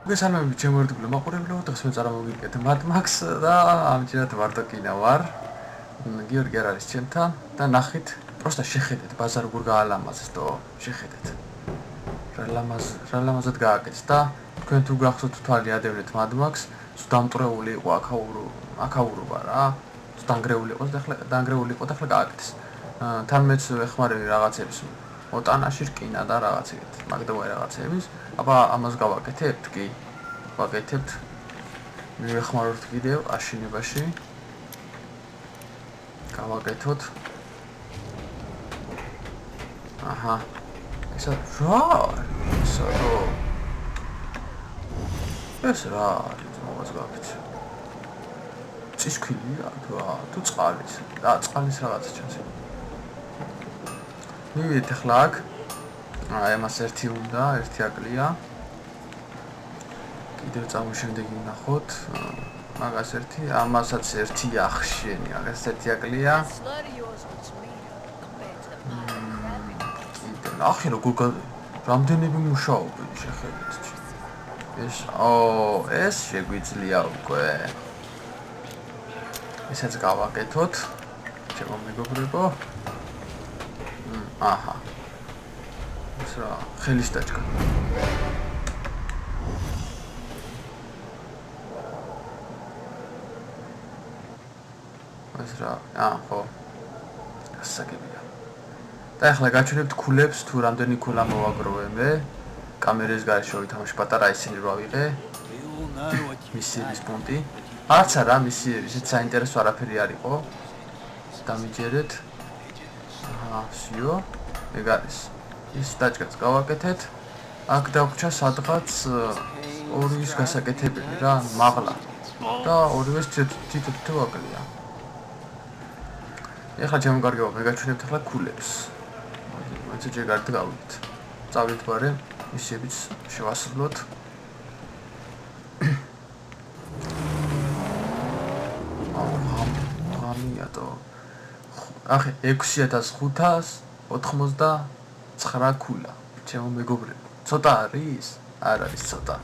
მოგესალმებით ჩემო ერთგულო მაყურებელო, დღეს მე წარმოგიდგენთ Mad Max და ამჯერად ვარდოკინა ვარ. გიორგი არ არის ჩემთან და ნახეთ, პროსტა შეხედეთ ბაზარ როგორ გაალამაზეს და შეხედეთ. რა ლამაზად გააკეთეს და თქვენ თუ გახსოვთ თვალი ადევნეთ Mad Max, დამტრეული იყო აქაურობა რა. დანგრეული იყო და ახლა გააკეთეს. თან მეც ეხმარები რაღაცების ოტანაში რკინა და რაღაც ეგეთ მაგდავай რაღაცების. აბა ამას გავაკეთებთ კი. ვაკეთებთ. მივეხმაროთ კიდევ აშენებაში. გავაკეთოთ. აჰა. ესა რა? ეს რა? მაგას გავაკეთე. წისქვილია თუ წყალის. და წყალის რაღაც ჩანს. მივიდეთ ახლა აქ. ამას ერთი უნდა, ერთი აკლია. კიდევ წამო შემდეგი ვნახოთ. მაგას ერთი, ამასაც ერთი ახშენი, მაგას ერთი აკლია. კიდევ ნახე როგორ რამდენები მუშაობენ შეხედეთ. ეს შეგვიძლია უკვე. ესაც გავაკეთოთ. ჩემო მეგობრებო. აჰა. ეს რა, ხელის დაჭკა. ეს რა, ხო. გასაგებია. და ახლა გაჩვენებთ ქულებს თუ რამდენი ქულა მოვაგროვე მე. კამერის გარეშე ვითამაშე პატარა ისინი რა ვიღე. მისიის პუნქტი. არც არა მისიები, ისეთ საინტერესო არაფერი არ იყო. დამიჯერეთ. აჰა, всё. ეგ არის. ის დაჭკას გავაკეთეთ. აქ დაგვჭა სადღაც ორივის გასაკეთებელი რა, მაღლა. და ორივეს თითო აკლია. ეხლა შემოგარგება, მე გაჩვენებთ ახლა ქულებს. მოიცა ჯერ გარეთ გავიდეთ. წავიდეთ ბარე, მისიებიც შევასრულოთ. ამიატო. ახე 6589 ქულა. ჩემო მეგობრებო, ცოტა არის? არ არის ცოტა.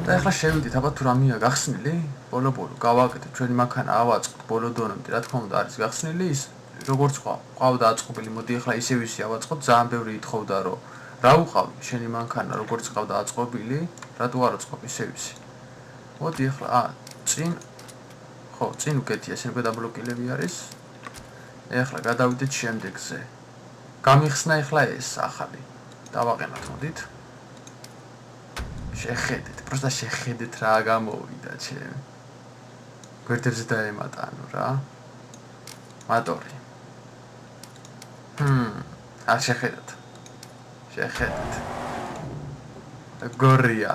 და ახლა შევიდეთ, აბა თუ რამეა გახსნილი? ბოლო გავაკეთეთ ჩვენი მანქანა ავაწყოთ ბოლო დონემდე, რა თქმა უნდა არის გახსნილი ის, როგორც ყავდა აწყობილი, მოდი ახლა ისევ ისე ავაწყოთ, ძალიან ბევრი ითხოვდა რომ რა უყავი შენი მანქანა როგორც ყავდა აწყობილი, რატო არ აწყობ ისევ ისე. მოდი ახლა წინ უკეთია, ეს უკვე დაბლოკილები არის. ეხლა გადავიდეთ შემდეგზე. გამიხსნა ეხლა ეს ახალი. დავაყენოთ, მოდით. შეხედეთ, პროსტა შეხედეთ რა გამოვიდა ჩემ. გვერდებზე დაემატანო რა. მატორი. არ შეხედეთ. გორია.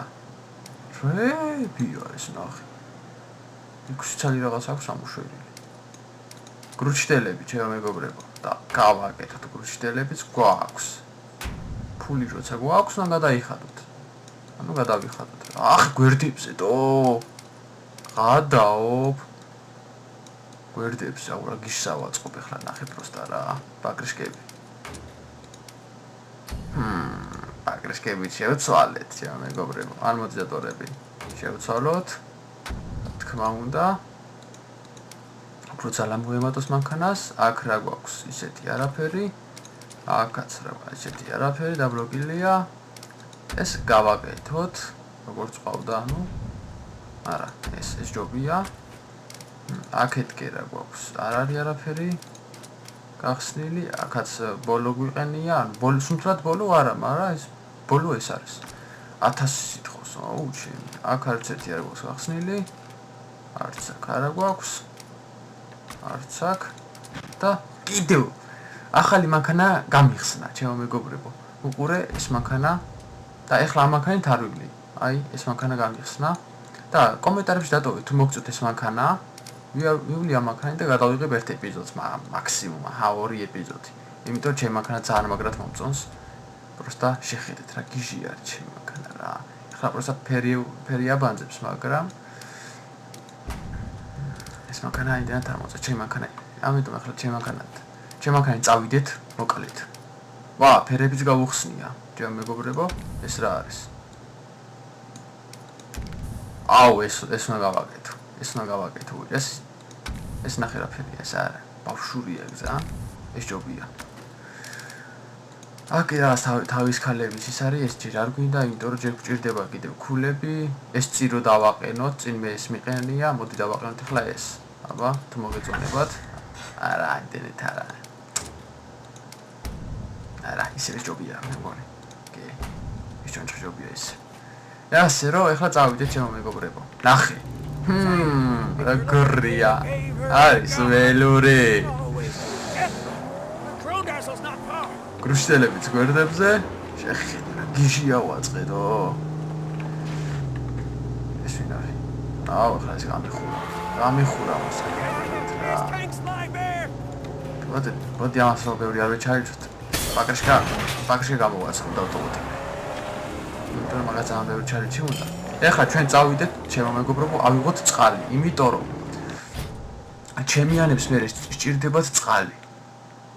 შევებია ეს ნახე. იქცალი რაღაც აქვს ამოშვერილი. გრუჩდელები ჩემო მეგობრებო და გავაკეთოთ გრუჩდელებიც გვაქვს. ფული როცა გვაქვს, ან გადაიხადოთ. ანუ გადავიხადოთ. ახ გვერდებზე დო. გადაობ. გვერდებზე აურა გიშსავაწყობ ახლა ნახე პროსტა რა. ბაგრიშკები. ბაგრიშკები შევცვალეთ ჩემო მეგობრებო. ამოტიზატორები შევცვალოთ. თქმა უნდა. როცა ლამბოემატოს მანქანას, აქ რა გვაქვს? ისეთი არაფერი. აქაც რა გვაქვს? ისეთი არაფერი დაბლოკილია. ეს გავაკეთოთ, როგორც ყავდა, ანუ არა, ეს ჯობია. აქეთკე რა გვაქვს? არ არის არაფერი. გახსნილი, აქაც ბოლო გვიყენია, ანუ ბოლო სუნთრად ბოლო არა, მაგრამ ეს ბოლო ეს არის. 1000 სიტყვის, ჩემი. აქ არც ერთი არ გვაქვს გახსნილი. არც აქ არა გვაქვს. არც აქ და კიდევ ახალი მანქანა გამიხსნა, ჩემო მეგობრებო. უყურე ეს მანქანა და ეხლა ამ მანქანით არ ვიგლი. აი, ეს მანქანა გამიხსნა და კომენტარებში დატოვეთ თუ მოგწონთ ეს მანქანა. ვივლი ამ მანქანით და გადავიღებ ერთ ეპიზოდს, მაქსიმუმ 2 ეპიზოდი. იმიტომ ჩემი მანქანა ძალიან მაგრად მომწონს. პროსტა შეხედეთ რა გიჟი არის ჩემი მანქანა რა. ეხლა პროსტა ფერი აბანძებს, მაგრამ ეს მანქანა აიდანად არ მოწონს ჩემი მანქანა. ამიტომ ახლა ჩემი მანქანით წავიდეთ, მოკლედ. ვა, ფერებიც გავუხსნია. ჩემო მეგობრებო, ეს რა არის? აუ ეს უნდა გავაკეთო. ეს უნდა გავაკეთო. ეს ნახე რა ფერია, ეს არა. ბავშვურია გზა. ეს ჯობია. აკი რა თავის ქალების ის არის ეს ჯერ არ გვინდა, იმიტომ რომ ჯერ გვჭირდება კიდევ ქულები, ეს წირო დავაყენოთ, წინ მე ეს მიყენია, მოდი დავაყენოთ ახლა ეს. აბა, თუ მოგეწონებათ. არა, ინტერნეტ არა. არა, ისე ჯობია, მე მგონი. კი. ის ჯობია ეს. ასე რომ ეხლა წავიდეთ ჩემო მეგობრებო. ნახე. რა გორია. არის ველური. კრუშტელებიც გვერდებზე შეხედა გიჟია ვაწყედო ეს ვინ არის აუ ახლა ეს გამიხურა მოსაკეთეთ რა მოდი ამას რო ბევრი არ ვეჩაირჩოთ პაკრში გამოვაცხოთ ავტომატურად იმიტომ რომ მაგას ამ ბევრი ჩარიჩი უნდა ეხლა ჩვენ წავიდეთ ჩემო მეგობრებო ავიღოთ წყალი იმიტომ რომ ჩემიანებს მე სჭირდებათ წყალი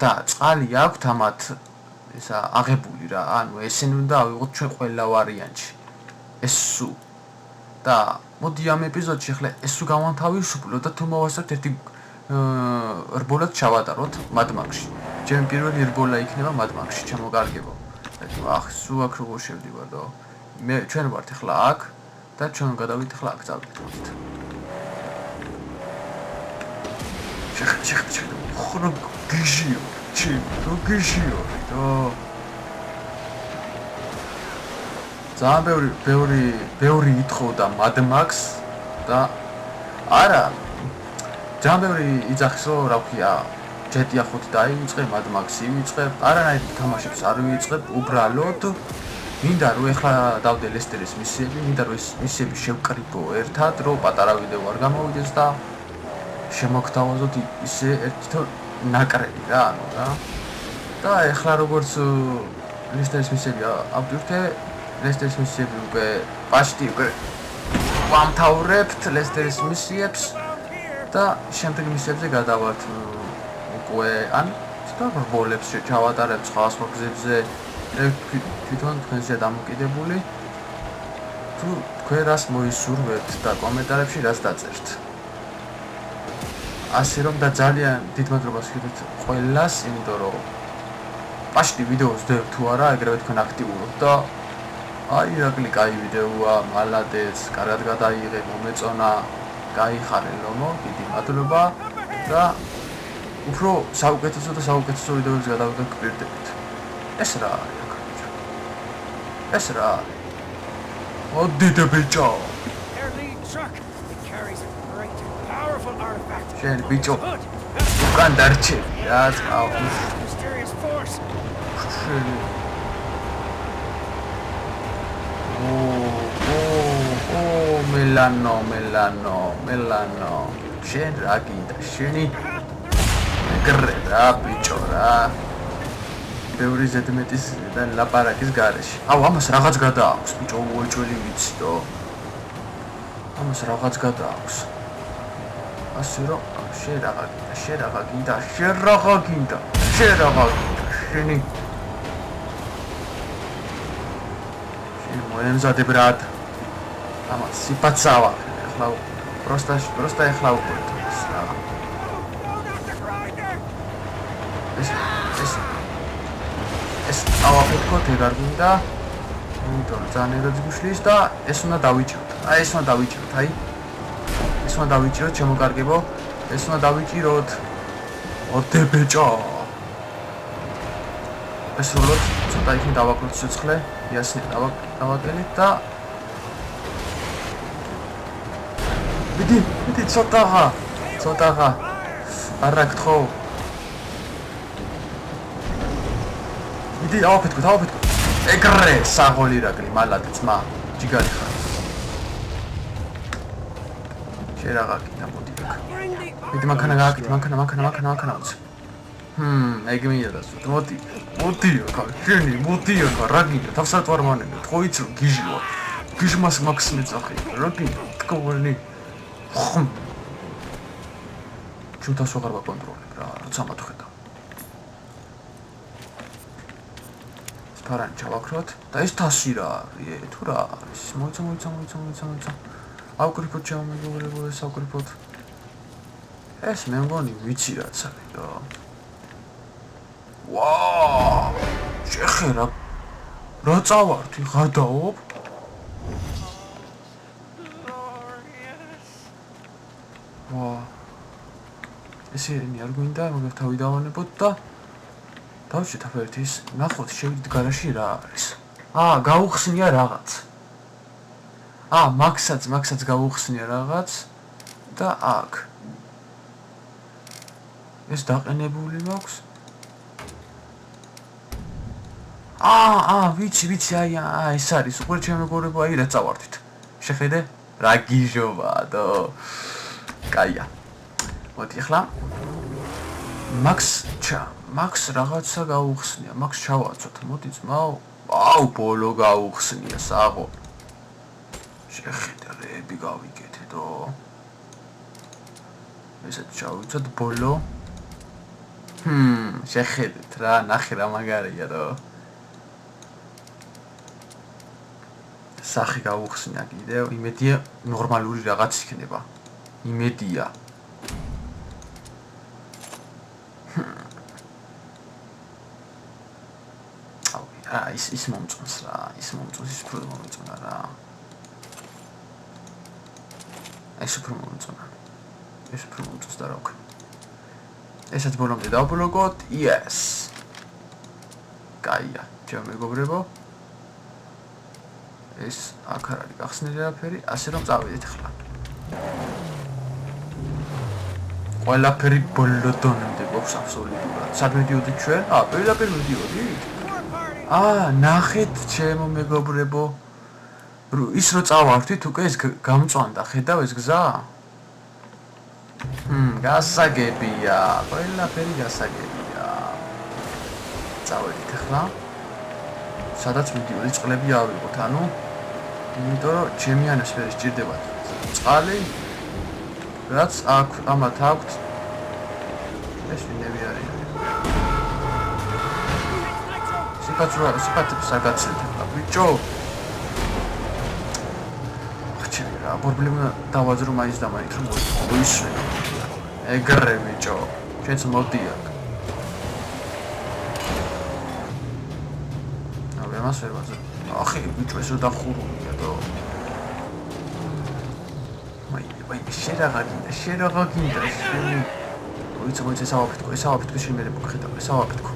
და წყალი აქვთ ამათ ისა აღებული რა ანუ ესენი უნდა ავიღოთ ჩვენ ყველა ვარიანტში ეს სუ და მოდი ამ ეპიზოდში ახლა ეს სუ გავანთავისუფლოთ და თუ მოვასწრებთ ერთი რბოლად ჩავატაროთ მადმაგში ჩემი პირველი რბოლა იქნება მადმაგში ჩამოგარგებო ახ სუ აქ როგორ შევდივარდო მე ჩვენ ვართ ახლა აქ და ჩვენ გადავიდეთ ახლა აქ წავიდეთ შეხედე ხრო გიჟიო გიჟიო ძალიან ბევრი ითხოვდა Mad Max და არა ძალიან ბევრი იძახის რომ რა ვქია GTA 5 დაიწყე Mad Max-ი ვიწყე არანაირ თამაშებს არ ვიწყებ უბრალოდ მინდა რომ ეხლა დავდე ლესტერის მისიები მინდა რომ ეს მისიები შევკრიბო ერთად რომ პატარა ვიდეო არ გამოვიდეს და შემოგთავაზოთ ისე ერთი ნაკრები რა ანუ რა და ეხლა როგორც ლესტერის მისიები ავდივრთე ლესტერის მისიები უკვე პაშტი უკვე ვამთავრებთ ლესტერის მისიებს და შემდეგ მისიებზე გადავართ უკვე ან რბოლებს ჩავატარებ სხვა გზებზე თვითონ თქვენზეა დამოკიდებული თუ თქვენ რას მოისურვებთ და კომენტარებში რას დაწერთ ასე რომ და ძალიან დიდ მადლობას ვქიდეთ ყველას იმიტომ რომ პაშტი ვიდეოს დევ თუ არა ეგრევე თქვენ აქტიურობთ და აი რაკლი კაი ვიდეოა მალადეც კარგად გადაიღე მომეწონა გაიხარე ლომო დიდი მადლობა და უფრო საუკეთესო ვიდეოებს გადავიღებ გვერდებით ეს რა არის აქ ეს რა არის მოდი და ბიჭო შენ ბიჭო უკან დარჩე რა წავ მელანო შენ რა გინდა შენი ეგრე რა ბიჭო რა ბევრი ზედმეტის და ლაპარაკის გარეშე აუ ამას რაღაც გადააქვს ბიჭო უეჭველი ვიციდო ამას რაღაც გადააქვს ასე რომ შენ რაღა გინდა შენი მოემზადე ბრატ ამას სიფაცავა ახლა просто ახლა უყურეთ ეს ავაფეთქოთ ეგარ გინდა იმიტომ ძალიან ერთად გუშლის და ეს უნდა დავიჭიროთ ეს უნდა დავიჭიროთ შემოგარგებო ეს უნდა დავიჭიროთ ოდე ბეჭო ეს როლოთ ცოტა იქნი დავაკლოთ სიცხლე იასნე დავაგელით და მიდი ცოტაღა არა გთხოვ მიდი ავაფეთქოთ ეგრე საღოლი რაგლი მალადე ძმა ჯიგარი ხარ შერაღა კიდე მოდი აქ მიდი მანქანა გააკეთე მანქანა უც ეგ მინდა მოდი აქ შენი მოდი აქ რა გინდა თავსად ვარ მანენო ხო იცი რომ გიჟი ვარ გიჟმას მაქსიმე წახი რა გინდა თქონი ჩუთას ვაღარ ვაკონტროლებ რა როცა მათხედა სპარანი ჩავაქროთ და ეს თასი რა არის თუ რა არის მოიცა ავკრიფოთ შემომეგობრებო ეს ავკრიფოთ. ეს მე მგონი ვიცი რაც არის რა. ვაუ! შეხერა. რა წავართი ღადაობ? ვაუ. ესენი არ გვინდა, მაგრამ თავი დავანებოთ და დავშეთ αφერთ ის ნახოთ შევიდეთ გარაში რა არის. გაუხსნია რაღაც. მაგსაც გაუხსნია რაღაც და აქ. ეს დაყენებული მაქვს. ვიცი, ეს არის, უკვე შემეგორებო, აი რა წავართით. შეხედე? რა გიჟობადო. კაია. მოდი ახლა მაქს რაღაცა გაუხსნია, მაქს ჩავაცოთ. მოდი ძმაო. ბოლო გაუხსნია, საღო. შეხედე, რეები გავიგეთო. ესეც ჩავიცოთ ბოლო. შეხედეთ რა, ნახე რა მაგარია რა. სახი გაუხსნა კიდევ, იმედია ნორმალური რაღაც იქნება. იმედია. ის მომწონს რა, ის უფრო მომწონა რა. ეს უფრო მომწონს და რა ვქნა. ესაც ბოლომდე დავბლოკოთ, yes. კაია, ჩემო მეგობრებო. ეს აქ არ არის გახსნილი არაფერი, ასე რომ წავიდეთ ახლა. ყველაფერი ბოლო დონემდე გვაქვს აბსოლუტურად. სად მიდიოდით ჩვენ? პირდაპირ მიდიოდით? ნახეთ ჩემო მეგობრებო. ის რო წავართვით, უკვე ეს გამწვანდა, ხედავ ეს გზა? გასაგებია, ყველაფერი გასაგებია. წავედით ახლა. სადაც მიდიოდი წყლები ავიღოთ, იმიტომ რომ ჩემი ანას ვერ სჭირდებათ წყალი, რაც ამათ აქვთ. ეს ვინები არის? სიფათებს არ გაცილდება, ბიჭო. პრობლემა დავაძრო მაინც და მაინც რომ მოისვენ. ეგრე ბიჭო, ჩვენც მოდიაკ. მას ვერ ვაძებ. ბიჭო ეს რო დახურულია და. შენ რა გინდა? ვიცი ესავაფეთქო შემერე მოხედავ, ესავაფეთქო.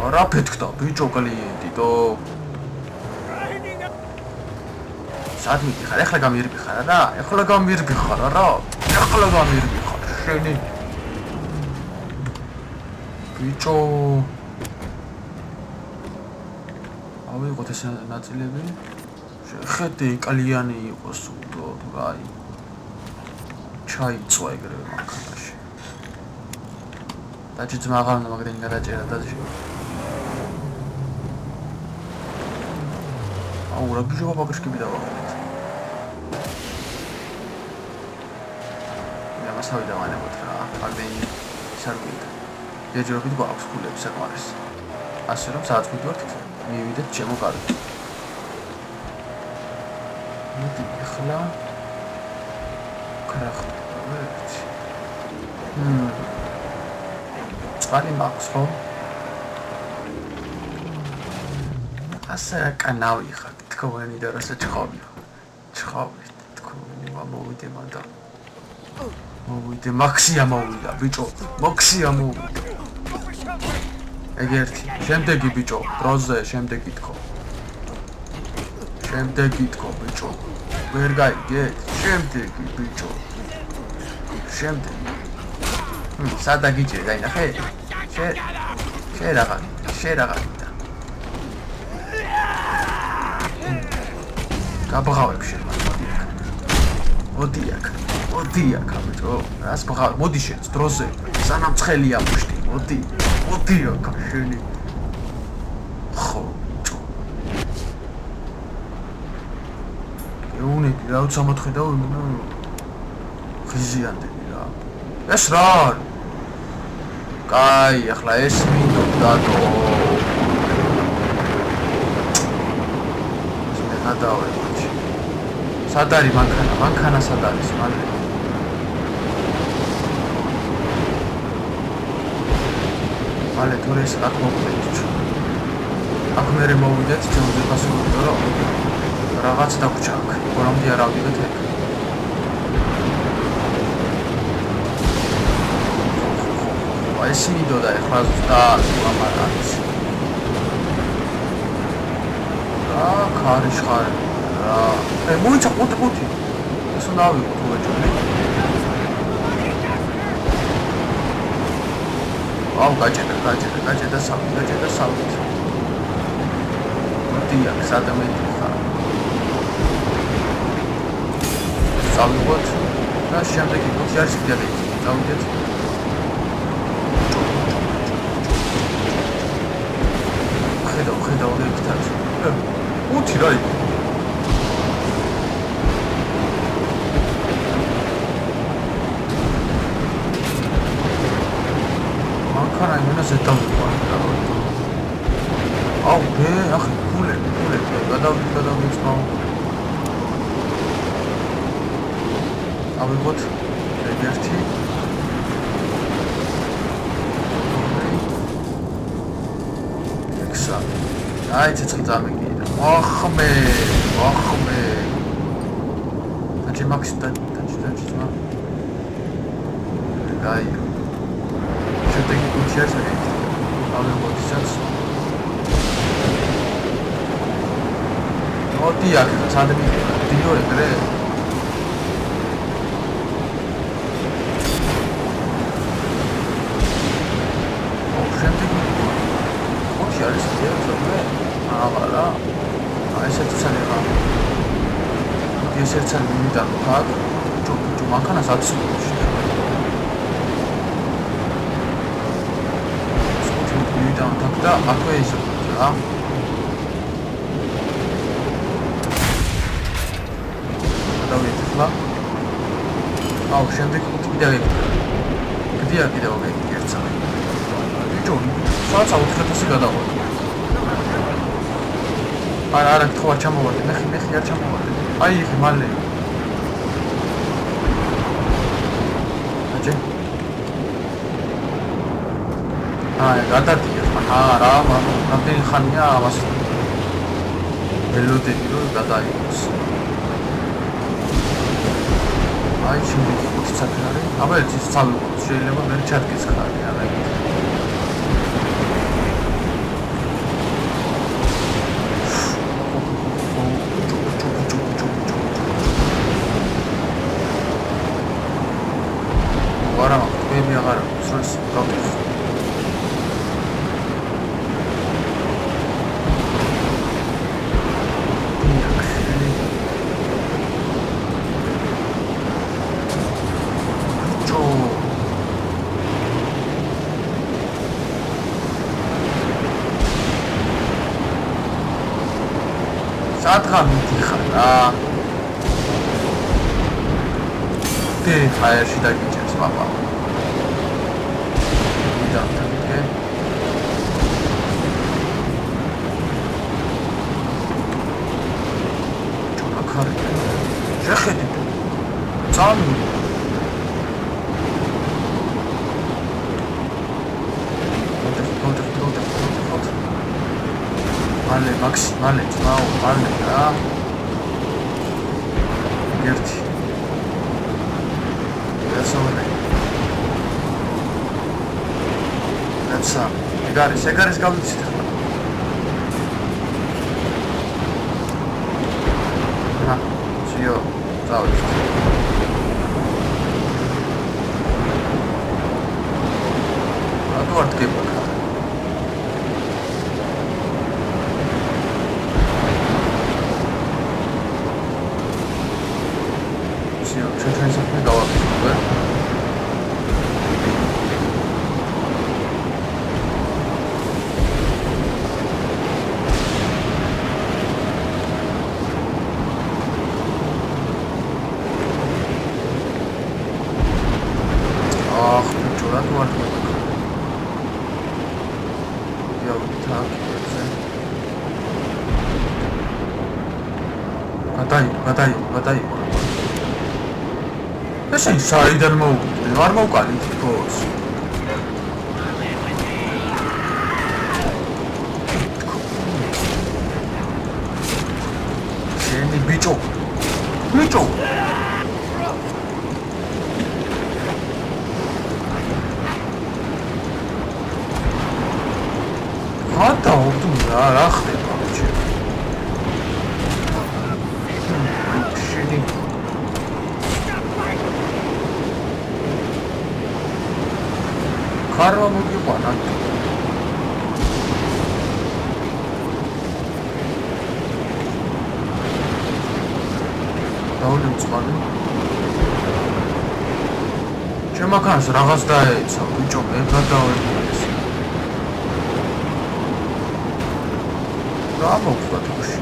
რა ფეთქდა ბიჭო კლიენტი და სად მიდიხარ? ეხლა გამირბიხარ რა? შენი ბიჭო ავიღოთ ეს ნაწილები. შეხედე კალიანი იყოს უდო რაი. ჩაიწვა ეგრევე მანქანაში. დაჭი ძმაღალნა მაგრამ გადაჭერა დაჭი. რა გიჟობა ბაგაშკები დავაღებთ. მასავი დავანებოთ რა. აგდენი სარგუით. ეჯერობით გვაქვს ფულები საკმარისი. ასე რომ სადაც მიდვართ მივიდეთ ჩემო კარგი. მოდი ახლა კრახტ. წყალი მაქვს ხო? ასე კანავი ხარ თქვენი და რასა ჩხავი თქო მოვიდე მანდა მოვიდე მაქსია მოვიდა ბიჭო მაქსია მოვიდა ეგერთი შემდეგი ბიჭო დროზე შემდეგი თქო ბიჭო ვერ გაიგეთ შემდეგი ბიჭო შემდეგი სადა გიჭირე დაინახე შე რაღა გაბღავებ შენ მოდი აქ ბიჭო რას ბღავ მოდი შენ დროზე სანამ ცხელია მუშტი მოდი აქ შენი ხო ბიჭო ეუნები რა უცა მოთხედავ ხიზიანდები რა ეს რა კაი ახლა ეს მინდოდა და დავე სად არის მანქანა? მანქანა სად არის? მალე. მალე თუ ეს აქ მოგვიდეთ. აქ მე მოვიდეთ ჩემზე პასუხი რომ რაღაც დაგვრჩა აქ. რომდი არ ავიდეთ ეგ. აი სიმიდოდა ეხლა ზუსტად ამარანის. ქარიშ ხარი. მოიცა ყუთი. ეს უნდა ავიღოთ უეჭველი. აუ გაჭედა სამი. დიახ, სადამეთი ხარ. წავიღოთ და შემდეგი ყუთი არის კიდე. წავიდეთ. ხედავ ლექციას. ყუთი რა იქ? მანქანა იმენა ზედავიყვა. აუ, ახი კულე. გადავიდეთ მაუ. ავიღოთ ერთი. აი ცეცხლი წამიგიდა. ახმე. აჭი მაქსი ძმა. აი. შემდეგი კუჩი არის ეგეთი. ავიღოთ ისაც. მოდი აქ სადმე დიო ეგრე. შემდეგი კუჩი არის ეგეთი. აბალა ესეც ცალება ესეც მიდან ხარ ჯო მანქანას აცილებში მიდან და აქვე ისე რა დავიწყლა აუ შემდეგ კიდე ერცა ჯო საცა 4000 გადავა არა თქვა ჩამოვარდი მე არ ჩამოვარდი აი ხე მალე აჭე აი გადადია რა რამდენი ხანია ამას ველოდები რომ გადაიღოს აი შემდეგი 5 საათი არის აბა ერთი სწავლობ შეიძლება მე ჩადგეს ხარი არა მე აღარ სულს გავდიხ. სადღა მიდიხარ რა. ხაერში დაგიჭერს პაპა. შეხედი წამი მალე მაქსიმალე წაო მალე რა ერთი ესოне რაცა ეგარის გავიცით ხა სიო წავით რატო არ დგება სიო ჩვენ საქმე გავაკეთებ გადაიღო. ესე საიდან მოვუდი? არ მოვკალი თქოს. შენი ბიჭო. რა ხდება ბიჭო? შენი ხარვა მოგიყვანა. დაუნე წყალი. შემაქანს რაღაც დაეცა ბიჭო, მე გადავეღეს. რა მოხდა თუში?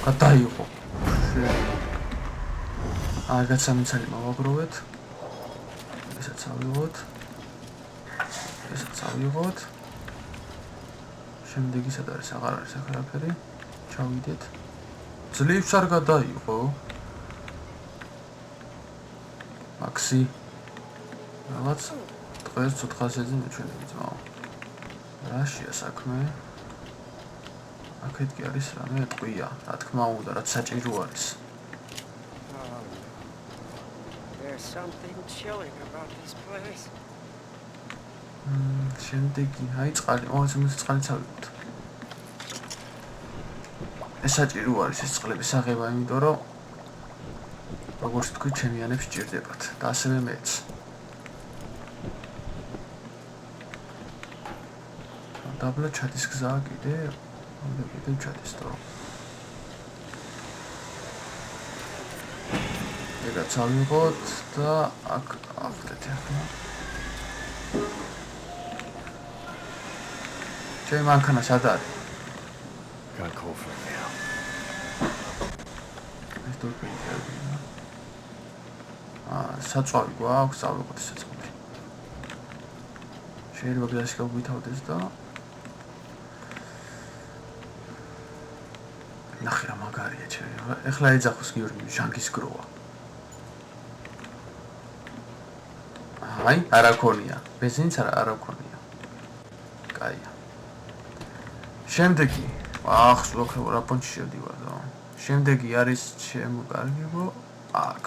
გადაიღო. რაღაც სამიცალი მოვაგროვეთ. ესაც ავიღოთ. შემდეგი სად არის? აღარ არის აღარაფერი. ჩავიდეთ. ძლივს არ გადაიღო. მაქსი. რაღაც დღეს 400-ზე მეჩვენები ძმაო. რაშია საქმე? აქეთ კი არის რამე ტყვია, რა თქმა უნდა, რაც საჭირო არის. There's something chilling about this place. შემდეგი, აი წყალი, მოიცემს წყალიც ავიღოთ. ეს საჭირო არის ეს წყლების აღება, იმიტომ რომ როგორც თქვი, ჩემიანებს სჭირდებათ და ასევე მეც. დაბლა ჩადის გზა კიდე კიდევ ჩადის თო. ეგაც ავიღოთ და აქ ახდეთ ახლა. ჩემი მანქანა სად არის? Got cold for now. ეს თორქია. საწვავი გვაქვს, ავიღოთ საწვავი. შეიძლება გზაში გავვითავდეს და ნახე რა მაგარია ჩემი. ეხლა ეძახოს გიორგი ჟანგის გროვა. აი, არა ქონია. ბენზინიც არა ქონია. კაია. შემდეგი, ახს ლოქეო რა პონჩი შევდივარ და. შემდეგი არის შემოგარგებო აქ.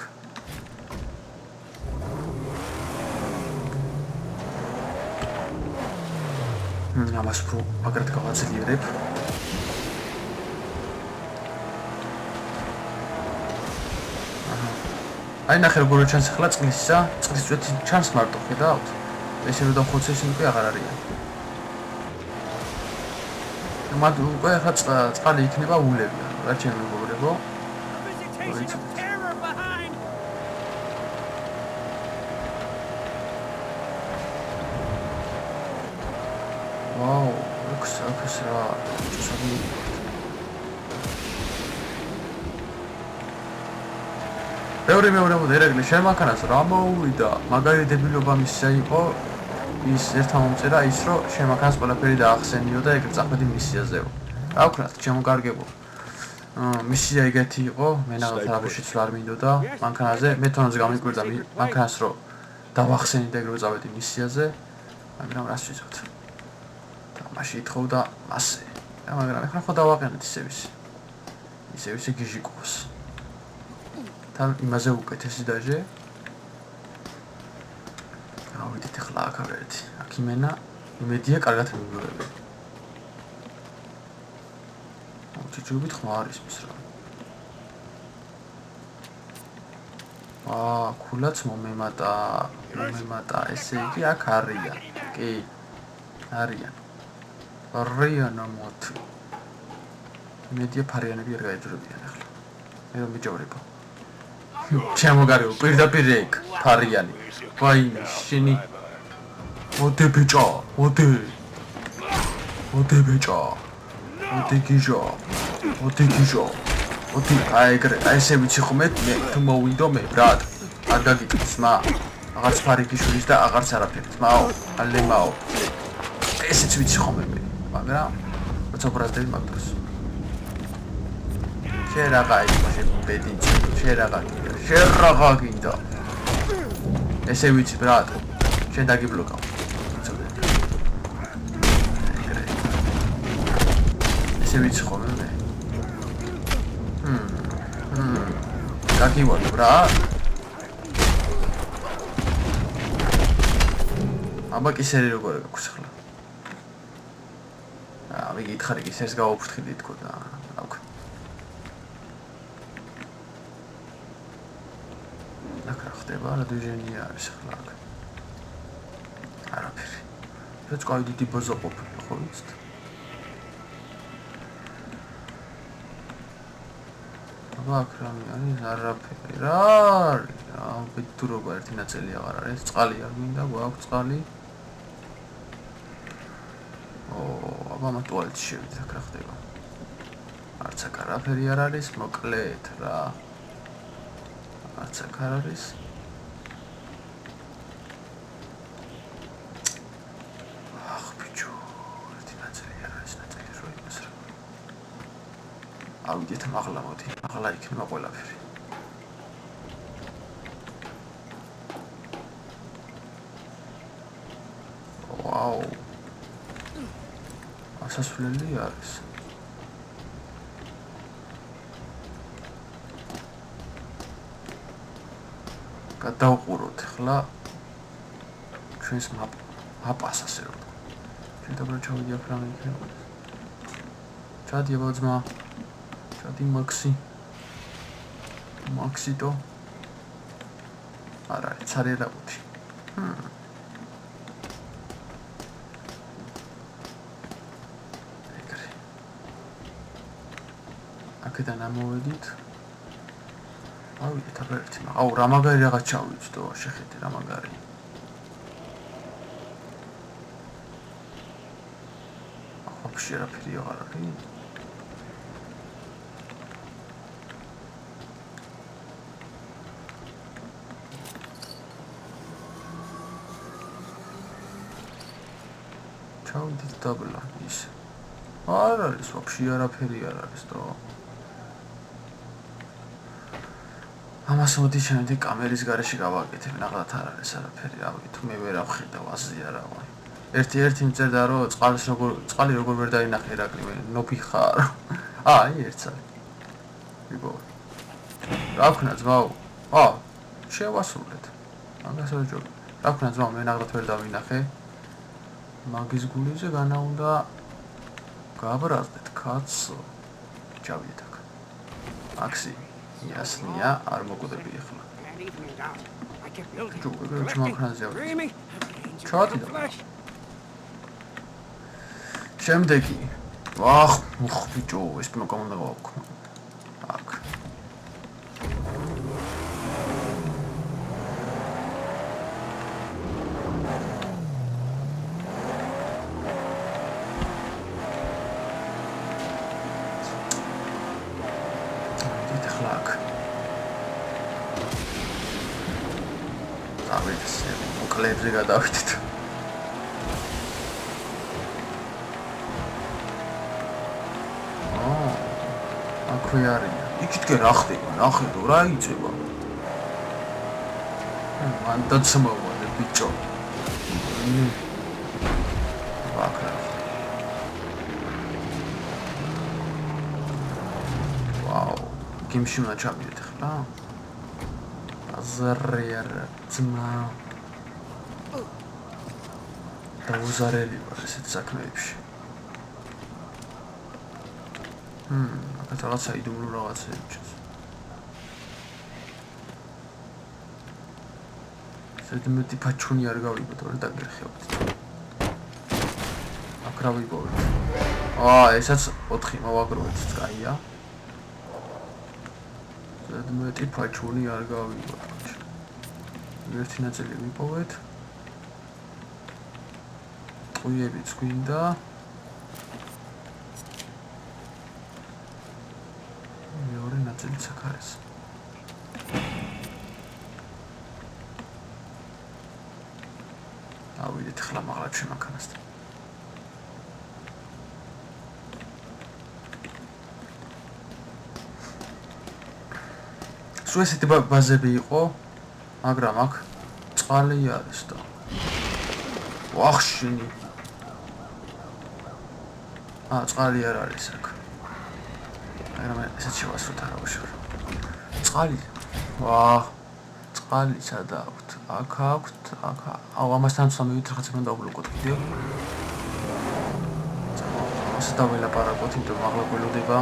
ამას პრო აგრეთ გავაძლიერებ. აი ნახე როგორ ჩანს ახლა წყლისა, წყლის წვეთი ჩანს მარტო, ხედავთ? ესე რომ დავხოცე ისინი უკვე აღარ არიან. მათ უკვე ახლა წყალი იქნება ულები, რა ჩემი მეგობრებო? ვაუ, ეს რა ჩასადი. მეორე ერაგლი შემაქანას რა მოუვიდა, მაგარი დებილობა მისია იყო ის ერთა მომწერა ის რომ შემაქანას ყველაფერი დაახსენიო და ეგ წახვედი მისიაზეო. რა ვქნათ, შემოგარგებო. მისია ეგეთი იყო, მენაღად არაფერშიც არ მინდოდა მანქანაზე, მე თონაზე გამიკვირდა მანქანას რომ დავახსენი და ეგრევე წავედი მისიაზე, მაგრამ რას ვიზოთ. და მაშინ ითხოვდა მასე. მაგრამ ეხლა ხო დავაყენეთ ისევ გიჟი ყავს. თან იმაზე უკეთესი დაჟე. ავიდეთ ახლა აქ ავერეთი. აქ იმენა, იმედია კარგად მივიღებე. ჩიჩუბით ხმა არის მის რა. ქულაც მომემატა, ესე იგი აქ არიან. კი. არიან. არიან მოთ. იმედია ფარიანები არ გაიძრებიან ახლა. მე რომ მიჯავრება. შემოგარგებო პირდაპირ ეგ ფარიანი. ვაი შენი ოდე ბიჭო, ოდე ბიჭო. ოდე გიჟო. მოდი აი ეგრე აი ესე ვიცი ხომ მე თუ მოვიდო მე ბრატ არ გაგიტყვის მა აღარც ფარიგიშვილის და აღარც არაფერი მაო ალემაო ესეც ვიცი ხომ მე მაგრამ როცა ბრაზდები მაგ დროს შენ რაღა იყო ბედინჩი შენ რაღა გინდა ესე ვიცი ბრატ შენ დაგიბლოკავ ესე ვიცი ხომ მე გაგივარ ბრატ აბა კისერი როგორ გაქვს ახლა აი გითხარი კისერს გავუფრთხილი თქო და აკ აქ რა ხდება რა დიჟენია არის ახლა აქ არაფერი რაც ყავი დიდი ბოზო ყოფილი ხო ვიცით აბა აქ რამე არის არაფერი რა არის აი თუ როგორ ერთი ნაწილი აღარ არის წყალი არ მინდა გვაქვს წყალი აბა მე ტუალეტში შევიდე აქ რა ხდება არც აქ არაფერი არ არის მოკლედ რა არც აქ არ არის ახ ბიჭო ერთი ნაწილი არ არის ნაწილი რო იმას რა ავიდეთ მაღლა მოდი მაღლა იქნება ყველაფერი ვაუ ასასვლელი არის გადავყუროთ ახლა ჩვენს მაპას ასე რომ ჩვენ დაბლა ჩავიდი აქ რამე იქნება ჩადი ბოძმა ჩადი მაქსიტო არა ცარი რაბუთი აქედან ამოვედით ავიდეთ აბა ერთი აუ რა მაგარი რაღაც ჩავიცდო შეხედე რა მაგარი вообще არაფერი აღარ არის ჩავიდით დაბლა ის არ არის вообще არაფერი არ არის და ამას მოდი შემდეგ კამერის გარეშე გავაკეთებ ნახოთ არ არის არაფერი რავი თუ მე ვერ ავხედავ აზია რა ვარ ერთი მწერდა რომ წყალი როგორ ვერ დაინახე ირაკლი მე ნოფი ხარ აი ერთს არის ვიგო რა ვქნა ძმაო შევასრულეთ მაგას არ ჯობ რა ვქნა ძმაო მე ნახოთ ვერ დავინახე მაგის გულიზე განა უნდა გაბრაზდეთ კაცო ჩავიდეთ აქ აქსი იასნია არ მოკვდები ახლა ჯო მაგხანაზე ავიდე ჩადი და შემდეგი ვახ ბიჭო ეს პროგრამა უნდა გავაკეთო აქ კლებზე გადავიდეთ. აქვე არია. იქითკე რა ხდება? ნახე თუ რა იწება. მან დაცმოვანე ბიჭო. ვაკრა. ვაუ, გიმში უნდა ჩავიდეთ ახლა. აზრიარ ძმა. დაუზარელი ვარ ესეთ საქმეებში. აქ რაღაცა იდუმლო რაღაცეებს. ზედმეტი ფაჩუნი არ გავიგოთ, ვერ დაგერხევთ. აქ რა ვიპოვეთ? ესაც 4 მოვაგროვეთ, კაია. ზედმეტი ფაჩუნი არ გავიგოთ. ერთი ნაწილი ვიპოვეთ. ყუიებიც გვინდა. მეორე ნაწილიც აქ არის. ავიდეთ ახლა მაღლებში მანქანასთან. სულ ესეთი ბაზები იყო, მაგრამ აქ წყალი არის და ვახშინი. წყალი არ არის აქ. მაგრამ ესეც შევასრულოთ არა უშუალო. წყალი. წყალი სადა აქვთ? აქ აქვთ, აქ. ამასთან სამივით რაღაცა უნდა დავბლოკოთ კიდევ. ასე დაველაპარაკოთ, იმიტომ რომ აღლა გველოდება.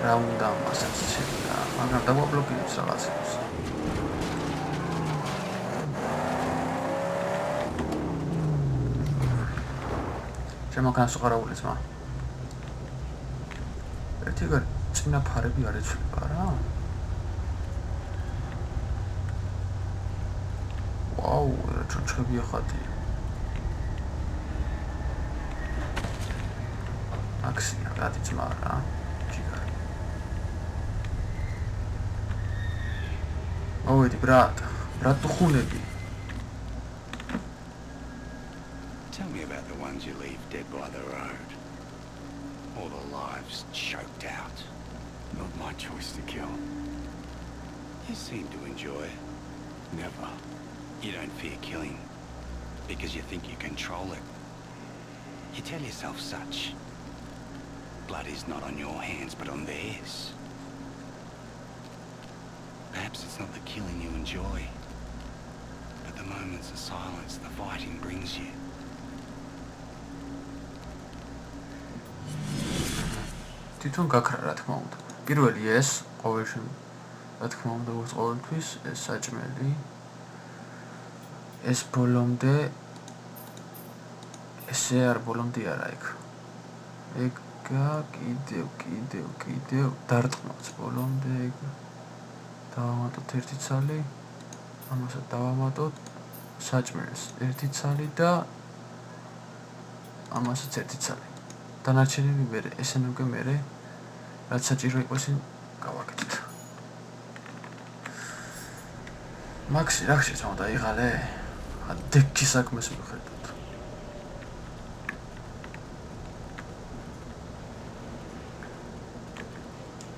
რა უნდა მასაც შედა, მაგრამ დავაბლოკებს რაღაცებს. შემოგანს უყარაული ძმა. ერთი წინა ფარები არ ეცვლება რა. ვაუ, რა ჩონჩხები ახატია. აქსია, გადი ძმა რა. Oh, brat тухунები. Tell me about the ones you leave dead by the road. All the lives choked out. Not my choice to kill. You seem to enjoy it. Never. You don't fear killing because you think you control it. You tell yourself such. Blood is not on your hands but on theirs. Perhaps it's not the killing you enjoy, but the moments of silence the fighting brings you. თვითონ გაქრა რა თქმა უნდა. პირველი ეს ყოველ შემთხვევაში რა თქმა უნდა ყოველთვის ეს საჭმელი ეს ბოლომდე ესე არ ბოლომდე არა იქ. ეგ კიდევ დარტყმავს ბოლომდე ეგ. დავამატოთ ერთი ცალი, ამასაც დავამატოთ საჭმელს ერთი ცალი და ამასაც ერთი ცალი. დანარჩენები მერე, ესენი უკვე მერე რაც საჭირო იყოს იმ გავაკეთეთ. მაქსი რა ხშე წამო დაიღალე? დექი საქმეს მიხედოთ.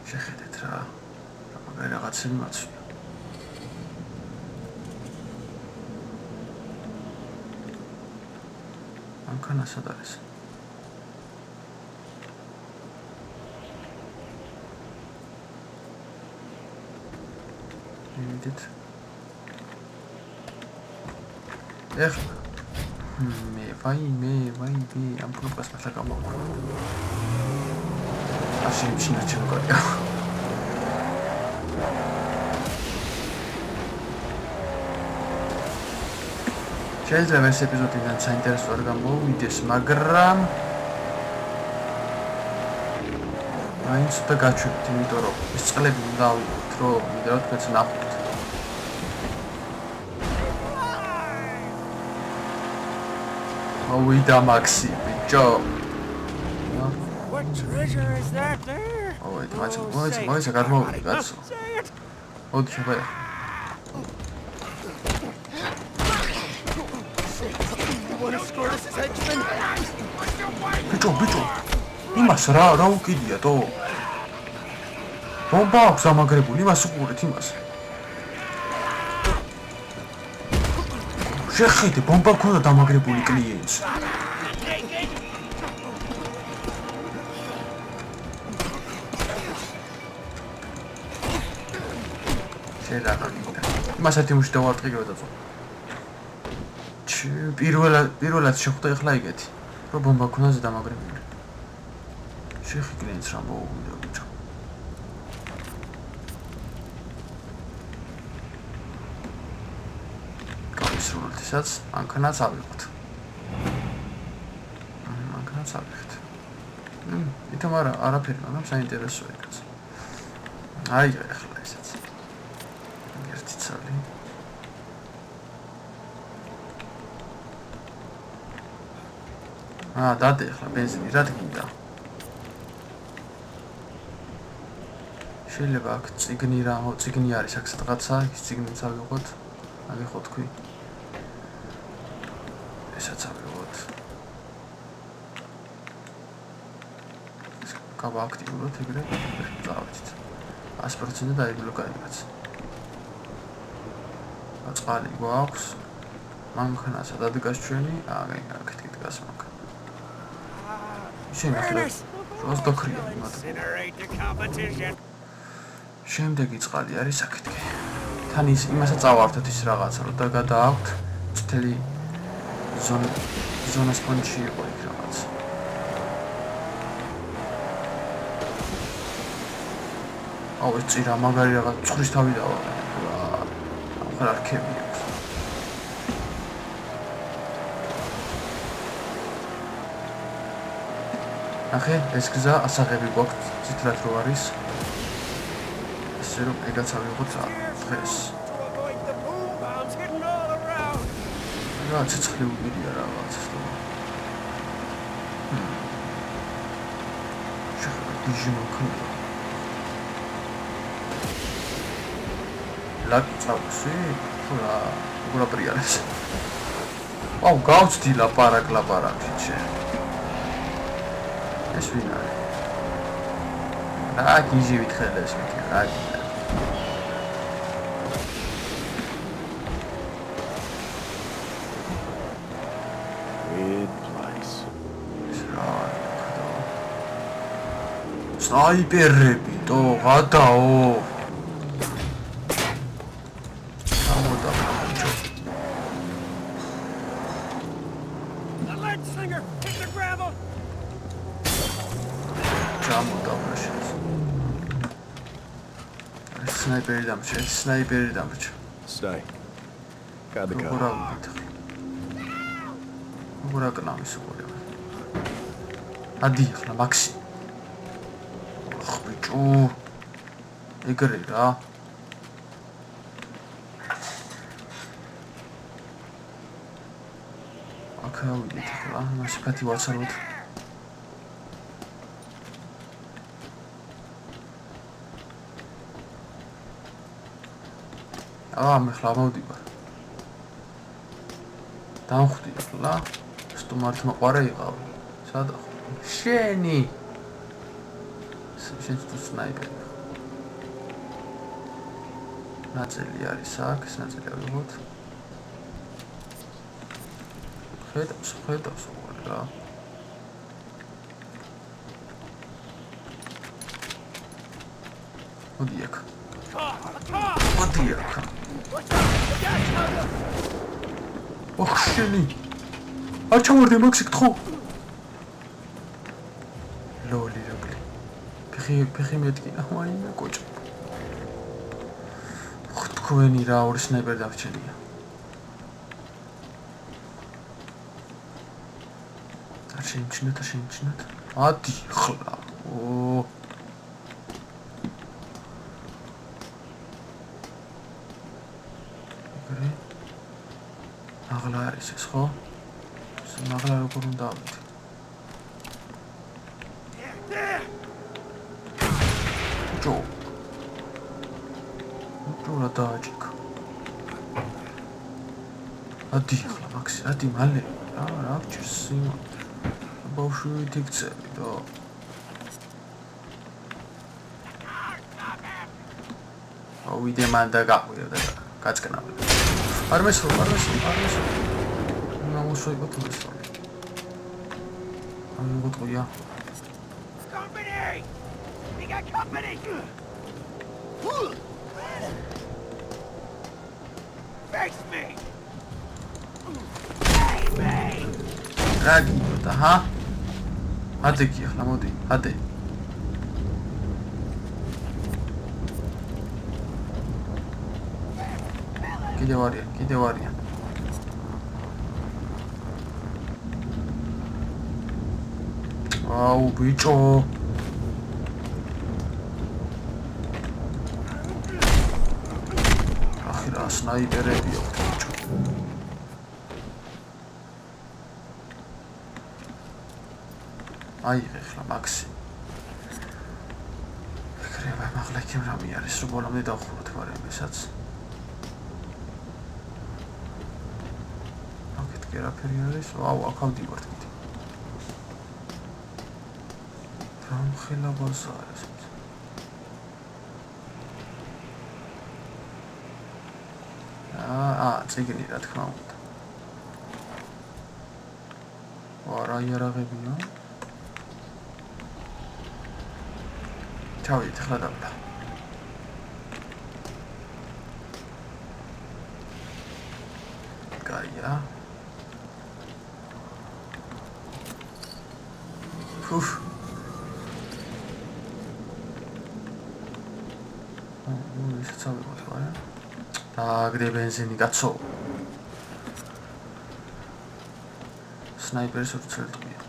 შეხედეთ რა. რაღაცები მაცვია. მანქანა სად არის? მივიდეთ. ეხლა მე ამ პროპას მართლა გამოვყვა. ასე შეიძლება გავიგო. შეიძლება ეს ეპიზოდიდან საინტერესო არ გამოვიდეს, მაგრამ მაინც და გაჩვენეთ, იმიტომ რომ ეს წყლები უნდა ავიღოთ, რომ ვიდეო თქვენს ნახოთ. მოვიდა მაქსი, ბიჭო. What treasure is that there? მოიცა გადმოვიდი, კაცო. მოდი შევედა. ბიჭო, იმას რა უკიდია თო? ბომბა აქვს ამაგრებული, იმას უყურეთ იმას. შეხედე, ბომბა ქონდა დამაგრებული კლიენტს. შეიძლება იმასაც იმუშ დავარტყიგებ და წო. პირველად შეხვდა ახლა იგეთი, რომ ბომბა ქონდა დამაგრებული. შეხიკნეც რა მოუვიდა ბიჭო. გავისრულოთ ისაც, მანქანაც ავიღოთ. ითომ არაფერი, მაგრამ საინტერესოა იქაც. აი ახლა ისაც. ერთი ცალი. დადე ახლა ბენზინი რა თქინდა. შეიძლება აქ წიგნი არის აქ სადღაცა, ის წიგნიც ავიღოთ. აგიხო თქვი. ესაც ავიღოთ. გავააქტიუროთ ეგრე. წავიდეთ. 100% დაიბლოკა იმაც. წყალი გვაქვს. მანქანასაც დადგას ჩვენი, აქეთ დგას მანქანა. შენ ახლა როს დოქრია იმათ. შემდეგი წყალი არის აქეთკე. თან ის იმასაც წავართოთ ის რაღაცა, რომ და გადააქვთ წითელი ზონას პონჩი იყო იქ რაღაც. აუ ეს წირა მაგარი რაღაც ცხვრის თავი დავაყენე. ახლა არქები აქვს. ახლა ეს გზა ასაღები გვაქვს ცითრად რო არის. ესე რომ ეგაც ავიღოთ დღეს. რა ცეცხლი უბირია რაღაც ხო. შეხები მოკნა. ლაკი წავსი? ხო რა, უბრალოდ პრიალეს. აუ, გავწდი ლაპარაკი შე. ეს ვინ არის? რა გიჟივით ხელეს მეკი, რა გინდა. Weird place. სნაიპერები, თო, გადაო. Sniper damage. Stay. Got the car. Ugora knami sugore. Adi ახლა მაქსი. ხ ბიჭო. ეგრე რა. აქა ვიდეთ ახლა, მასე ფათი ვაცალოთ. მე ხლა მოვდივარ. დამხვდი ახლა. სტუმართ მოყარე იყავ. სადა ხო? შენი. შენ თუ სნაიპერი. ნაწილი არის აქ, ეს ნაწილი ავიღოთ. ხედავს რა. მოდი აქ. ოხ შენი. არ ჩავარდი მაქსი გთხო. ლოლი როკლი. ფეხი მეტკინა მაინდა კოჭო. თქვენი რა ორი სნაიპერი დავრჩენია. არ შეიმჩნეთ. ადი ხლა. მაღლა არის ეს ხო? მაღლა როგორ უნდა ავიდე? ჯო რა დააჭიქა. ადი ხლა მაქსი, ადი მალე. რა გჭირს იმან. ბავშვი თიქცები და ავიდე მან და გაყვირა და გაწკნავა. არ მესო. ნამოსოიბო თუ ეს. მოგოტყია. Company! We got company! Face me! რა გინდა, ჰა? ადი კი ახლა მოდი, ადი. კიდევ არიან. აუ ბიჭო. ახი რა სნაიპერები აქვს ბიჭო. აიღე ახლა მაქსი. ეკრება მაღლა იქ რამე არის, რომ ბოლომდე დავხუროთ, მაგრამ ესაც. აქეთ კი არაფერი არის. ვაუ, აქ ავდივართ კიდე. რამხელა ბაზა არის. წიგნი რა თქმა უნდა. რა იარაღებია? ჩავიდეთ ახლა დავდა. კაია. ფუფ. ისე წავიღოთ რა. დააგდე ბენზინი კაცო. სნაიპერის უცელტია.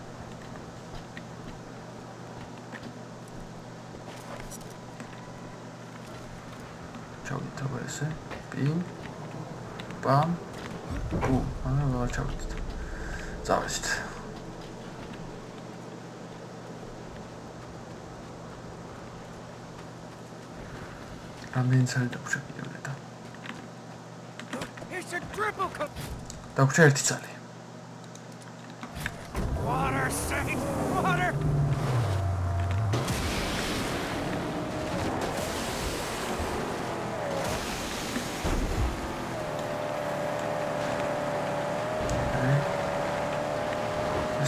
ჩავიდეთ აბა ესე. პინ. პამ. აღარ ჩავიდეთ. წავედით. რამდენი წელი დაგვჭირდა და. It's a triple cup. დაგვჭირდა 1 წელი. Water, Saint, water.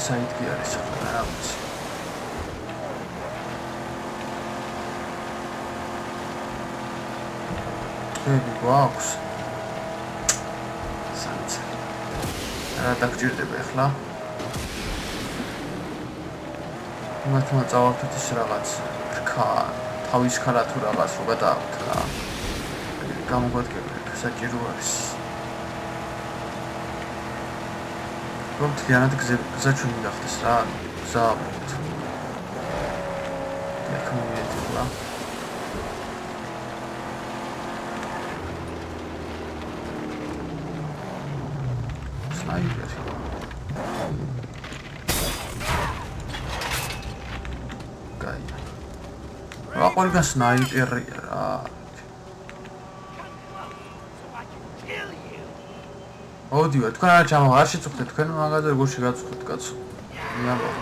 საით კი არის ახლა რა ვიცი. ები გვაქვს. საით. რა დაგჭირდება ახლა? მართლა წავარდეთ ის რაღაც რქა, თავის ქალა თუ რაღაც რო გადააქვთ რა. გამოგვადგება საჭირო არის. რომ თლიანად გზა ჩვენი გახდეს რა, გზა აღვთ. ეკმოიეთ რა. სნაიპერი. კაია. აყოლგა სნაიპერია რა. ოდივა, თქვენ არ ჩამო, არ შეწუხდეთ, თქვენ მაგაზე როგორ შეგაწუხეთ, კაცო. მიამბობ.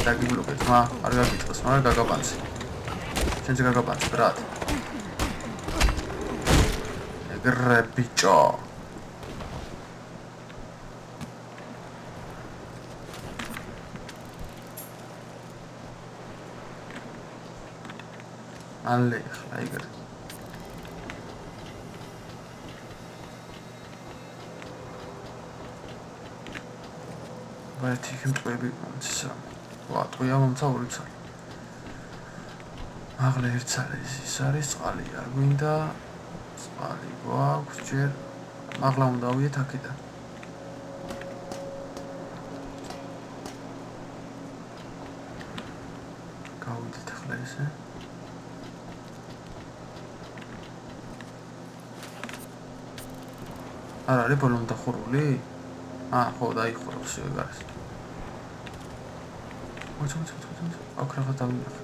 დაგიბლოკეთ, არ გაგიტყოს, მაგრამ გაგაბანცი. შენც გაგაბანცი, ბრატ. ეგრე ბიჭო. alle ახლა ეგრე. ვაი თიქი მტყვები მომცისა. ვა ტყვია მომცა 2 წალი. აღლა 1 წალი ის არის წყალი არ გვინდა. წყალი გვაქვს ჯერ. აღლა უნდა ავიდეთ აქედან. გავიდეთ ახლა ესე. არ არის ბოლომდე დახურული? ხო, დაიხურა всё ეგ არის. მოწმ. აქ რაღაც დავინახე.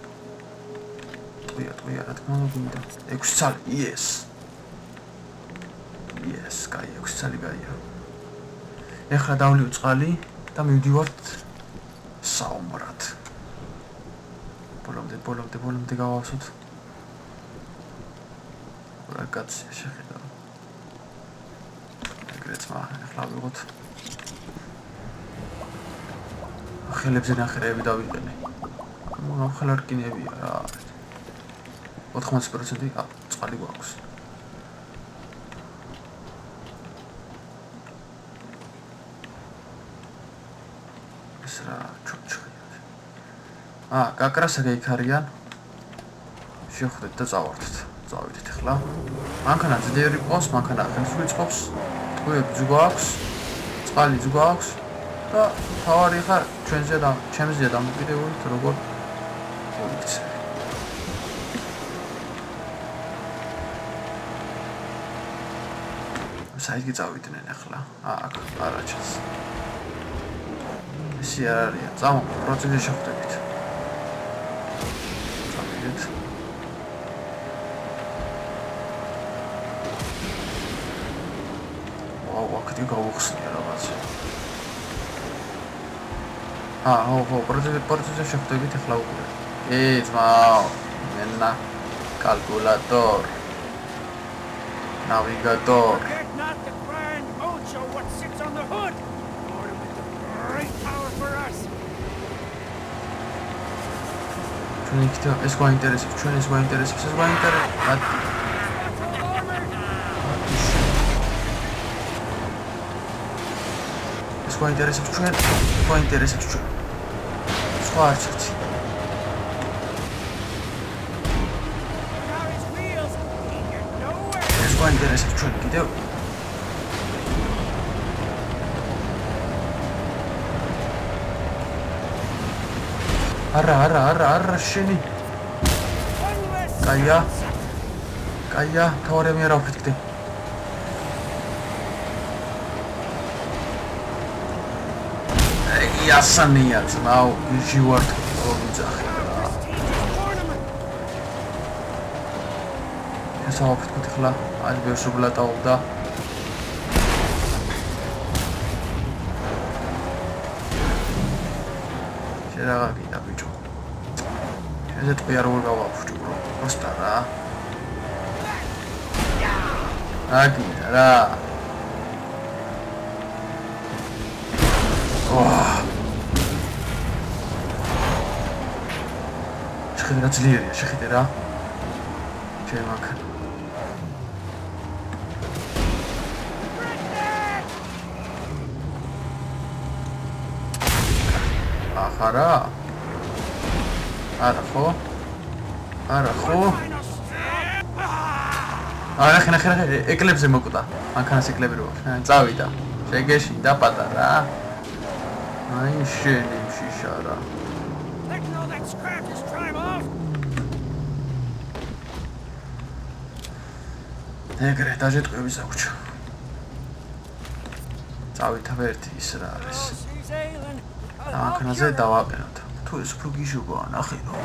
ტყვია, რა თქმა უნდა. 6 წალი, yes. Yes, კაი, 6 წალი გაია. ეხლა დავლიო წყალი და მივდივართ საომრად. ბოლომდე გავავსოთ. რა კაცია შეხედა. ეგრეცმა ახლა ვიღოთ. ხელებზე ნახევრები დავიყენე. ახლა რკინებია რა. 80% წყალი გვაქვს. ეს რა ჩოჩხია. კაკრასა გაიქარიან. შევხვდეთ და წავარდეთ. წავიდეთ ახლა. მანქანა ძლიერი ყავს, მანქანა ხელს ვიწყობს. ტყვეები გვაქვს. წყალი გვაქვს. და თავარი ხარ ჩვენზე და ჩემზეა დამოკიდებული თუ როგორ მოიქცე. საითი წავიდნენ ახლა. აქ არაჩას. ისი არ არია. წამო პროცესი შეხვდებით. წავიდეთ. აქეთი გავუხსნია რაღაც. ხო, პროცესი შეხვდებით ახლა უკვე. ძმაო, მენა კალკულატორ. Navigator. Forget not the grand mojo what sits on the hood. Order with the great power for us. ჩვენ იქით ეს გვაინტერესებს, ჩვენ ეს გვაინტერესებს, ეს გვაინტერესებს. ეს გვაინტერესებს ჩვენ, გვაინტერესებს ჩვენ. სხვა არც ერთი. გვაინტერესებს ჩვენ კიდევ. არა, შენი. კაია, თავარი მე რა ვფიქრდი. იასანია ძმაო, გიჟი ვარ თოვიძახი. ესა ვფიქრდი ხლა, აი ბევრშობლა დაობდა. შეიძლება გიდა ბიჭო. ესე თქვი არ გავაფუჭო ბრო. პროსტა რა. აგია რა. შეხედე რა ძლიერია, შეხედე რა. ჩემაკ. ახარა? არა ხო? ხნა, ეკლებზე მოკვდა. მანქანას ეკლები რო. წავიდა. შეგეშინდა პატარა. აი შენი შიშარა. ეგრე დაჟეტყვევი საუჩო. წავითავ ერთი ის რა არის. მანქანაზე დავაყენოთ. თუ ეს უფრო გიჟობაა, ნახე რომ.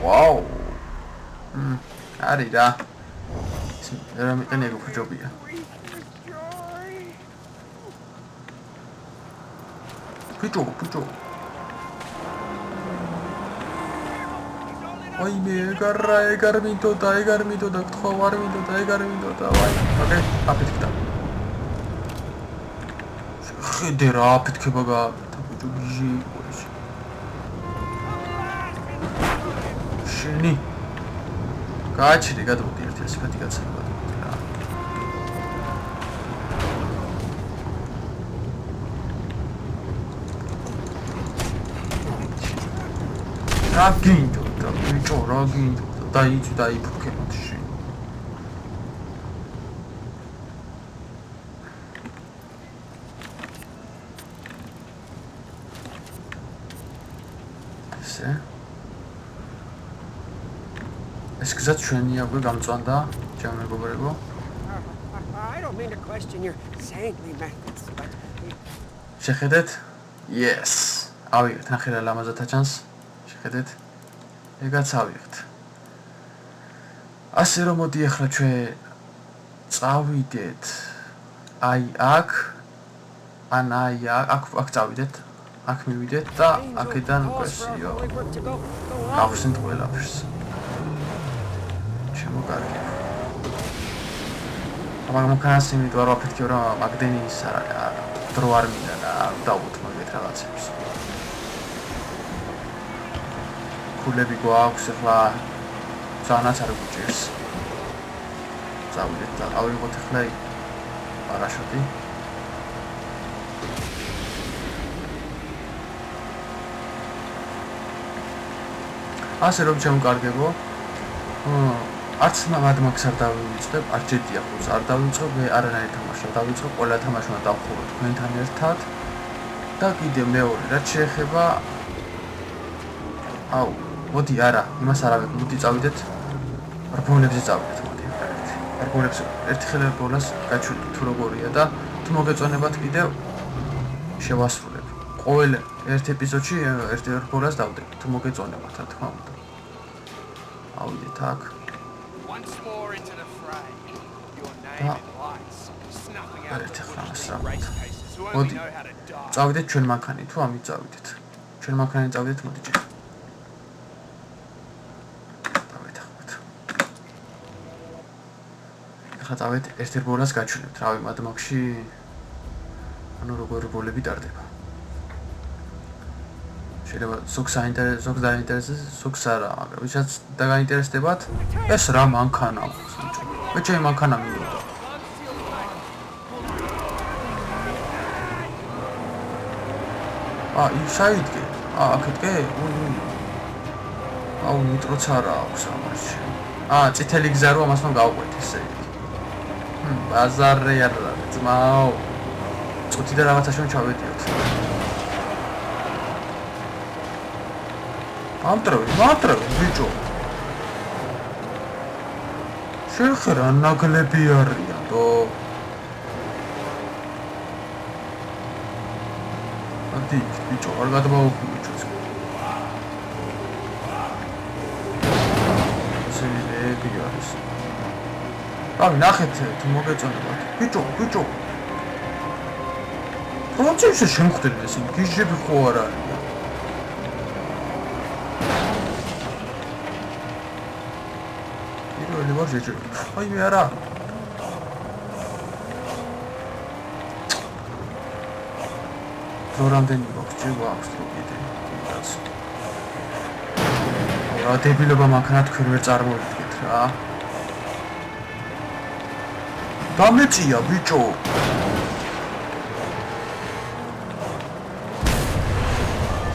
Wow. არის რა. რა მეტანია გფრჯობია. Picho. Ay me agarra minto da, ktkho var minto da, vay. Okay, apitkda. Khede ra apitkeba ga, picho giji qo'yish. Sheni. Gachri gadmodi erti asifati gatsaba. Raginto, bicho, dai Pokémon shit. Se. Es gzat ჩვენია უკვე გამწვანდა, ჩემ მეგობრებო. I don't mean to question your saintly methods, but შეხედეთ? Yes. ავიღეთ, ნახე რა ლამაზად აჩანს. შეხედეთ? ეგაც ავიღეთ. ასე რომ მოდი ახლა ჩვენ წავიდეთ აი აქ ან აი აქ წავიდეთ. აქ მივიდეთ და აქედან უკესიო. გავხსნით ყველაფერს. შემოგარგე. მაგრამ იმით ვარ ვაფეთქე რომ მაგდენი ის არა. დრო არ მინდა და დავუთმოთ რაღაცებს. ქულები გვაქვს ახლა ძალიანაც არ გვჭირს. წავიდეთ და ავიღოთ ახლა პარაშუტი. ასე რომ შემოკარგებო. არც მადმაქს არ დავივიწყებ, არც ჯეტი ახლა არ დავიწყებ, არანაირი თამაში არ დავიწყებ, ყველა თამაშმა დავხუროთ თქვენთან ერთად. და კიდე მეორე რაც შეეხება აუ, მოდი არა, იმას არ ავიღებ, მოდი წავიდეთ. რბოლებზე წავიდეთ, მოდი. რბოლებს ერთი ხელი რბოლას გაჩვენეთ თუ როგორია და თუ მოგეწონებათ კიდევ შევასრულებ. ყოველ ერთ ეპიზოდში ერთი რბოლას დავდებ, თუ მოგეწონებათ, რა თქმა უნდა. ავიდეთ აქ. Once more into the fray. Your name in lights. Snuffing out the bullshit race cases who only know how to die. წავიდეთ ჩვენ მანქანი, თუ ამით წავიდეთ. ჩვენ მანქანი წავიდეთ, მოდი ჯერ. დავეთახოთ. ახლა წავიდეთ ერთ რბოლას გაჩვენებთ, რავი, მადმაქში ანუ როგორ რბოლები ტარდება. შეიძლება ზოგს დაინტერესდეს, ზოგს არა, მაგრამ ვისაც დაგაინტერესდებათ, ეს რა მანქანაა, სამჭო. მე ჩემი მანქანა მინდოდა. იქ საიდგე? აქეთკე? აუ, ნიტროც არა აქვს ამაში. წითელი გზა რო ამას უნდა გავყვეთ ესე იგი. ბაზარი არა, ძმაო. წუთი და რაღაცაში რომ ჩავედიოთ. მანტრავი, ბიჭო. შეხერა ნაგლები არიან, დო. ადი, ბიჭო, არ გადმოვუხდი ბიჭოს. ზეები არის. რავი, ნახეთ, თუ მოგეწონებათ. ბიჭო. პროცესში შემხვდები ეს გიჟები ხო არ არის? ვარჯეჭი. აი მე არა. პროგრამდენი გვაქვს, ჯერ გვაქვს კიდე. რა დებილობა მანქანა თქვენ ვერ წარმოვიდგეთ რა. დამეწია ბიჭო.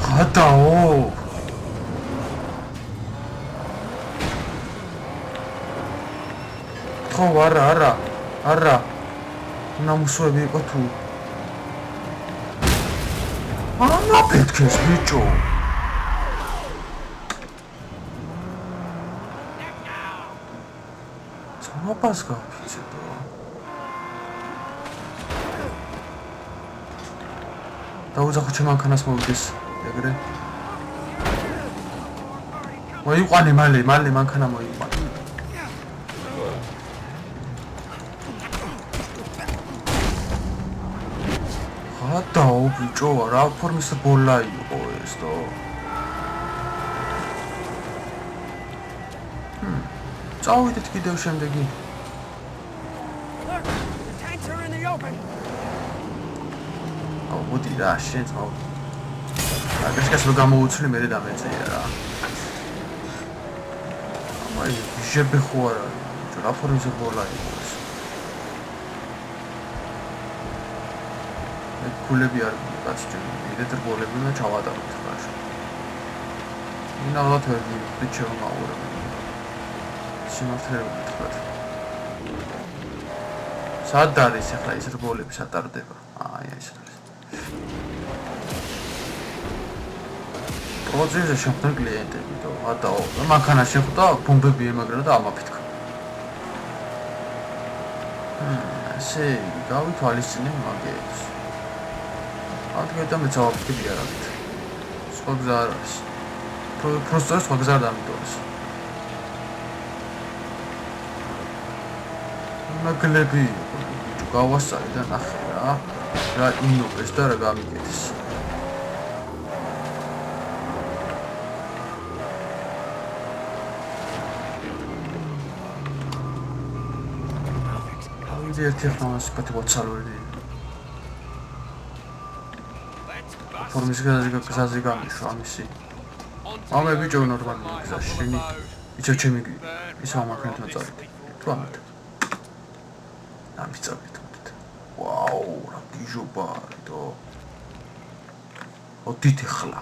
ხატაო. ხო, არა. ნამუსოები იყო თუ. პეთქეს ბიჭო. ცნობას გავფიცებო. დაუძახო ჩემ მანქანას მოვიდეს, ეგრე. მოიყვანე მალე მანქანა მოიყვანე. დაო ბიჭო, რა ფორმის ბოლა იყო ეს დო. წავიდეთ კიდევ შემდეგი. აუ, მოდი რა, შენ წავ. აგერს რო გამოუცვლი მე დამეწია რა. აი, ჟები ხო არა. რა ფორმის ბოლა იყო ეს. გულები არ გკაცი ჩემი დიდ რბოლები უნდა ჩავატაროთ ხარ. ინავალთ ვერ ვიჩევ მაურები. სიმართლეებით ვთქვათ. სად არის ახლა ეს რბოლები სატარდება? აი ეს არის. პროცესზე შეხვდნენ კლიენტები და ატაო, მანქანა შეხვდა, ბომბები ემაგრა და ამაფითქა. ესე გავითვალისწინე მაგებს. ადგილთან მეცავაფიქრი არ არის. სხვა გზა არ არის. просто სხვა გზა დამიტოვეს. მაგლები გავასწარი და ნახე რა ინოვეს და რა გამიგეთეს. ერთი ხმას პატივაცალული ფორმის გზაზე გამიშვა ამისი. ამე ბიჭო ნორმალია გზაში შენი ბიჭო ჩემი ისო მანქანთან წავიდე. თუ ამათ. ამის წავიდე. ვაუ, რა გიჟობა დო. ოდით ახლა.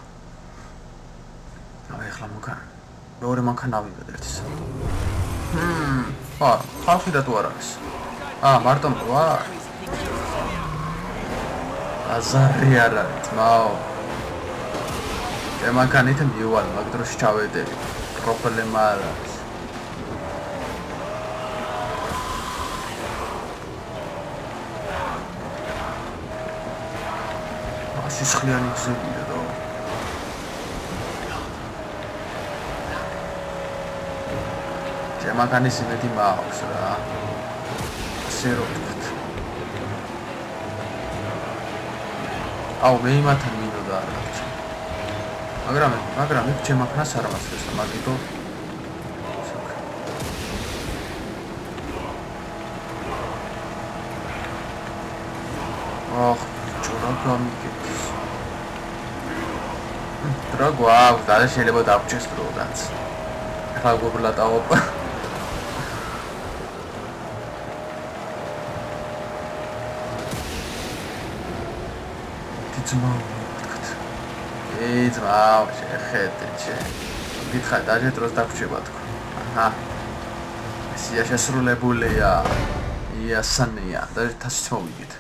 ახლა მანქანა. მეორე მანქანა ავიღეთ ერთის. ხალხი და თუ არ არის. მარტო ვარ. აზარი არ არის, მაო. მანქანით მივალ, მაგ დროში ჩავედები. პრობლემა არ არის. სისხლიანი გზებია რა. მანქანის იმედი მაქვს რა. ასე რომ ვთქვით. მე იმათან მინდოდა არ გაჩი. მაგრამ იქ ჩემაქნას არ მასწრეს და მაგითო ჯორა გამიგებს. რა გვაქვს და შეიძლება დავჭეს დროდაც. ახლა გობლატაობ. ძმაო, შეხედე, გითხარ, დაჟე დროს დაგვრჩება თქო. სია შესრულებულია. იასანია, დაჟე თასით მოვიგეთ.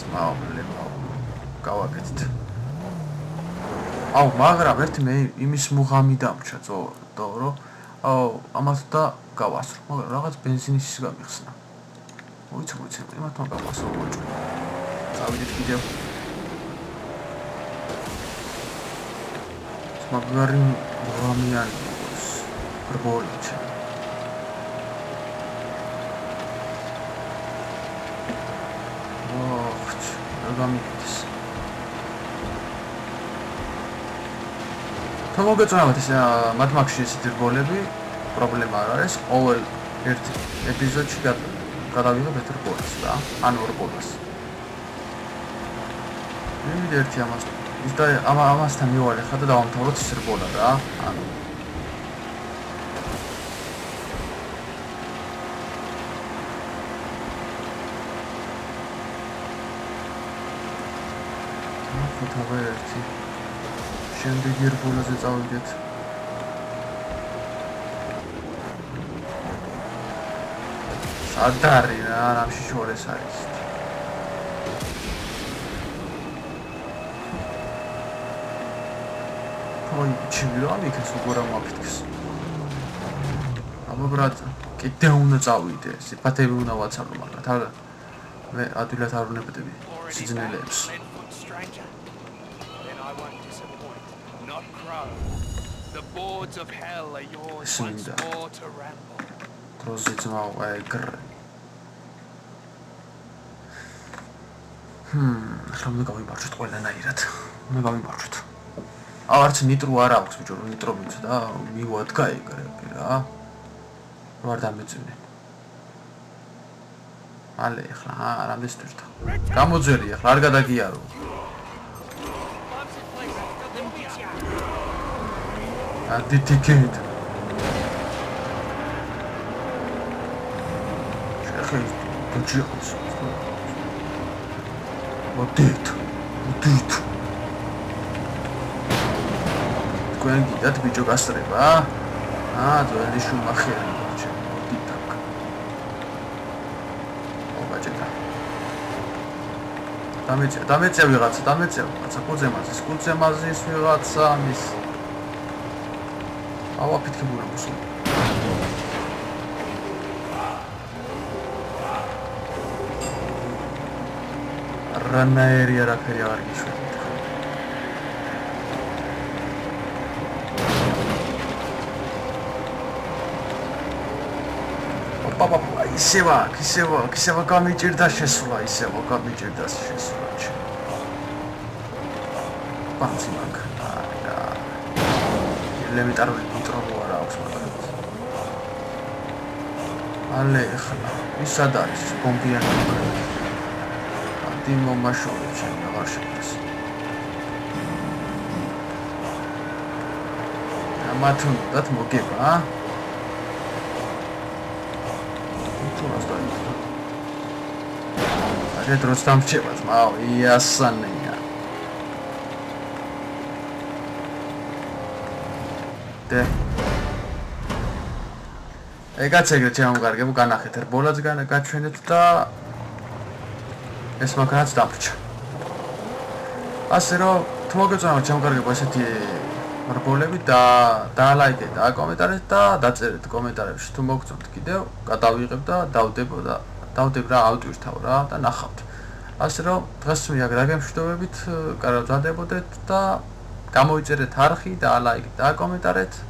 ძმაო, გავაკეთეთ. მაგრამ ერთი მე იმის მუღამი დამჭა ძო რომ ამას და გავასრო, მაგრამ რაღაც ბენზინის გამიხსნა. მოიცი, იმათმა გავასრო მოჭრა. წავიდეთ კიდევ. მაგარი მუღამიანი იყოს. გრბოლიჩა. რა გამიგდეს. მოგეწონათ ეს მადმაქსში ესეთი რგოლები, პრობლემა არ არის. ყოველ ერთ ეპიზოდში გადავიღებ ერთ რგოლს რა, ან ორ რგოლს. ერთი ამასთან მივალე ხა და დავამთავროთ ეს რგოლა რა. თავი ერთი შემდეგი რგოლაზე წავიდეთ. სადარი რა, რამში შორეს არის. ჩივი რა მიქეს უგორ ამაფიქს. ბრატ, კიდევ უნდა წავიდე, სიფათები უნდა ვაცალო, მაგრამ მე ადვილად არ უნებდები სიძნელეებს. The boards of hell are yours once more to ramble. დროზე ძმაო, გრ. ახლა უნდა გავიმარჯვოთ ყველანაირად. არც ნიტრო არ აქვს ბიჭო, ნიტრო მიწ და მივად გაიგრები რა. ვარ დამეწვინე. ალე ახლა რამდენს თვირთო. გამოძველი ახლა არ გადაგიარო. დიტიკეთ. შეხეს ბუჯიოს. მოდით. თქვენ გიდათ ბიჭო გასწრება? ძველი შუმახერი ბიჭო. მოდით აქ. ობაჭეთა. დამეწევ ვიღაცა, კუძემაზის ვიღაცა მის ავაფიქრებულა მოსულ. რანაერი არაფერი აღარ გიშვით. ისევა გამიჭირდა შესვლა. პანცი მაგ. ელემენტარული კონტროლი არ აქვს მაგრამ. ალე ახლა ის სად არის ბომბიანი? დიმო მაშოვი ჩემი აღარ შეფეს. ამათუნდათ მოგება, რედროს დამრჩებათ, მაო, იასანია. და ეგაც ეგრეთ შემოგარგებო, განახეთ რბოლაც გაჩვენეთ და ეს მაგაც დამრჩა. ასე რომ თუ მოგეწონათ შემოგარგებო ესეთი რბოლები და დაალაიქეთ და აკომენტარეთ და დაწერეთ კომენტარებში თუ მოგწონთ კიდევ, გადავიღებ და დავდებ რა ავტვირთავ რა და ნახავთ. ასე რომ დღეს მიაგ დაგემშვიდობებით, კარგად ვზარდებოდეთ და გამოიწერეთ არხი და ალაიქეთ და აკომენტარეთ.